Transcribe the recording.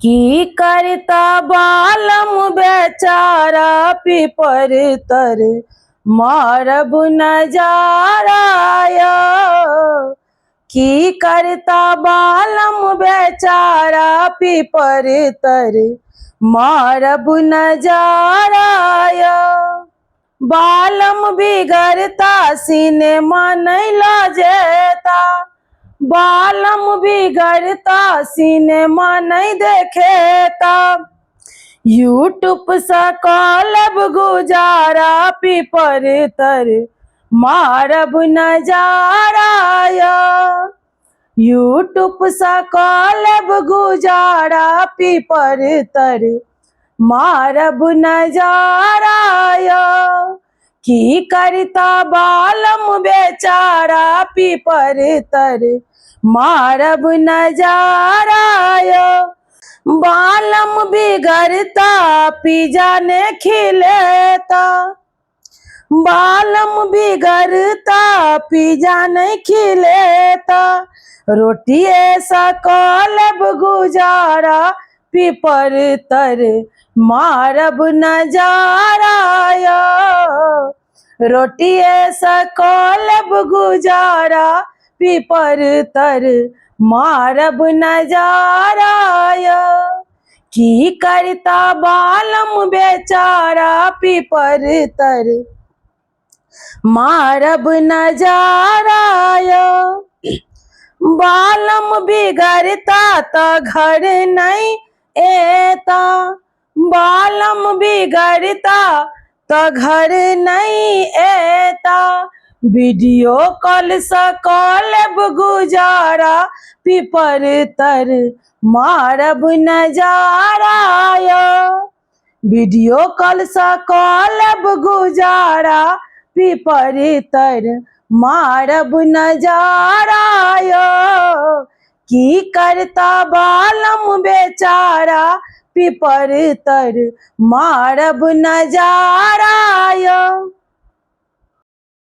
की करता बालम बेचारा पीपर तर मारब नजाराया। की करता बालम बेचारा पीपर तर मारब नजाराया। बालम बिगड़ता सिनेमा नहीं लाजेता, बालम बिगड़ता सिनेमा नहीं देखेता। यूट्यूब से कॉलब गुजारा पीपर तर मारब नजाराया। यूट्यूब से कॉलब गुजारा पीपर तर मारब नजाराया। की करता बालम बेचारा पीपर तर मारब नजाराया। बालम बिगड़ता पिजा ने खिलेता, बालम बिगड़ता पिजा नहीं खिलेता। रोटी ऐसा कॉलब गुजारा पीपर तर मारब नजाराया। रोटी ऐसा कॉलब गुजारा पीपर तर मारब नजाराया। की करता बालम बेचारा पीपर तर मारब नजाराया। बालम बिगड़ता तो घर नहीं एता, बालम बिगड़ता तो घर नहीं एता। वीडियो कॉल से कॉलब गुजारा पीपर तर मारब नजाराया। वीडियो कॉल से कॉलब गुजारा पीपर तर मारब नजाराया। की करता बालम बेचारा पीपर तर मारब नजाराया।